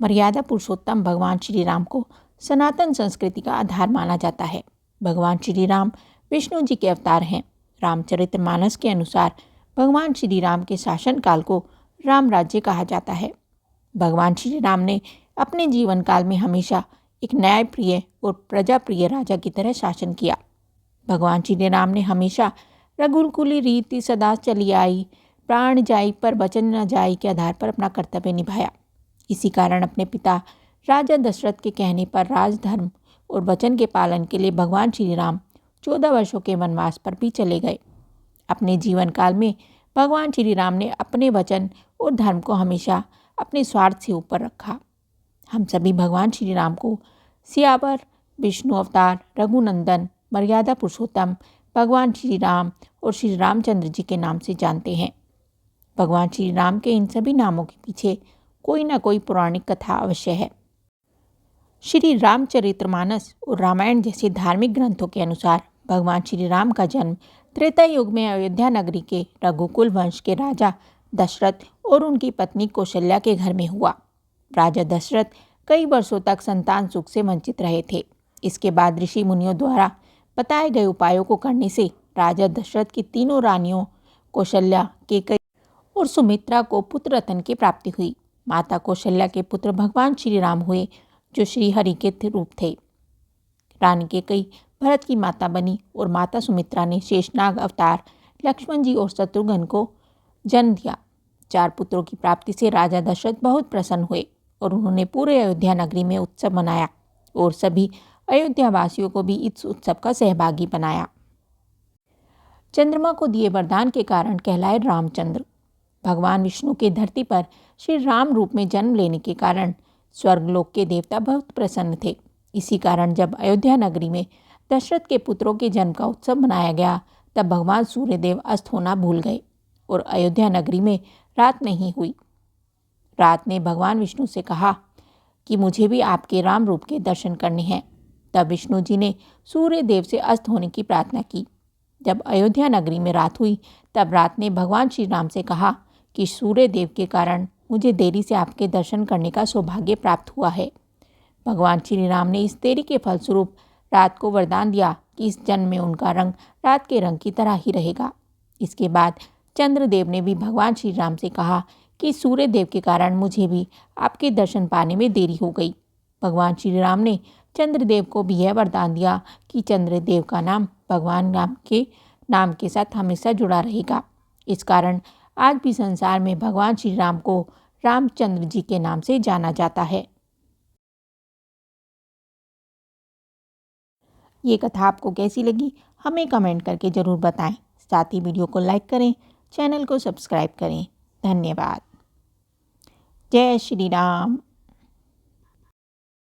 मर्यादा पुरुषोत्तम भगवान श्री राम को सनातन संस्कृति का आधार माना जाता है। भगवान श्री राम विष्णु जी के अवतार हैं। रामचरितमानस के अनुसार भगवान श्री राम के शासनकाल को राम राज्य कहा जाता है। भगवान श्री राम ने अपने जीवन काल में हमेशा एक न्यायप्रिय और प्रजाप्रिय राजा की तरह शासन किया। भगवान श्री राम ने हमेशा रघुकुली रीति सदा चली आई, प्राण जाई पर वचन न जाई के आधार पर अपना कर्तव्य निभाया। इसी कारण अपने पिता राजा दशरथ के कहने पर राजधर्म और वचन के पालन के लिए भगवान श्री राम 14 वर्षों के वनवास पर भी चले गए। अपने जीवन काल में भगवान श्री राम ने अपने वचन और धर्म को हमेशा अपने स्वार्थ से ऊपर रखा। हम सभी भगवान श्री राम को सियावर, विष्णु अवतार, रघुनंदन, मर्यादा पुरुषोत्तम, भगवान श्री राम और श्री रामचंद्र जी के नाम से जानते हैं। भगवान श्री राम के इन सभी नामों के पीछे कोई ना कोई पौराणिक कथा अवश्य है। श्री रामचरितमानस और रामायण जैसे धार्मिक ग्रंथों के अनुसार भगवान श्री राम का जन्म त्रेता युग में अयोध्या नगरी के रघुकुल वंश के राजा दशरथ और उनकी पत्नी कौशल्या के घर में हुआ। राजा दशरथ कई वर्षों तक संतान सुख से वंचित रहे थे। इसके बाद ऋषि मुनियों द्वारा बताए गए उपायों को करने से राजा दशरथ की तीनों रानियों कौशल्या, कैकेयी और सुमित्रा को पुत्र रत्न की प्राप्ति हुई। माता कौशल्या के पुत्र भगवान श्री राम हुए, जो श्री हरि के रूप थे। रानी कैकेयी भरत की माता बनी और माता सुमित्रा ने शेषनाग अवतार लक्ष्मण जी और शत्रुघ्न को जन्म दिया। 4 पुत्रों की प्राप्ति से राजा दशरथ बहुत प्रसन्न हुए और उन्होंने पूरे अयोध्या नगरी में उत्सव मनाया और सभी अयोध्या वासियों को भी इस उत्सव का सहभागी बनाया। चंद्रमा को दिए वरदान के कारण कहलाए रामचंद्र। भगवान विष्णु के धरती पर श्री राम रूप में जन्म लेने के कारण स्वर्गलोक के देवता बहुत प्रसन्न थे। इसी कारण जब अयोध्या नगरी में दशरथ के पुत्रों के जन्म का उत्सव मनाया गया, तब भगवान सूर्यदेव अस्त होना भूल गए और अयोध्या नगरी में रात नहीं हुई। रात ने भगवान विष्णु से कहा कि मुझे भी आपके राम रूप के दर्शन करने हैं। तब विष्णु जी ने सूर्य देव से अस्त होने की प्रार्थना की। जब अयोध्या नगरी में रात हुई, तब रात ने भगवान श्री राम से कहा कि सूर्य देव के कारण मुझे देरी से आपके दर्शन करने का सौभाग्य प्राप्त हुआ है। भगवान श्री राम ने इस देरी के फलस्वरूप रात को वरदान दिया कि इस जन्म में उनका रंग रात के रंग की तरह ही रहेगा। इसके बाद चंद्रदेव ने भी भगवान श्री राम से कहा कि सूर्य देव के कारण मुझे भी आपके दर्शन पाने में देरी हो गई। भगवान श्री राम ने चंद्रदेव को भी यह वरदान दिया कि चंद्रदेव का नाम भगवान राम के नाम के साथ हमेशा जुड़ा रहेगा। इस कारण आज भी संसार में भगवान श्री राम को रामचंद्र जी के नाम से जाना जाता है। ये कथा आपको कैसी लगी हमें कमेंट करके ज़रूर बताएं। साथ ही वीडियो को लाइक करें, चैनल को सब्सक्राइब करें। धन्यवाद। जय श्री राम।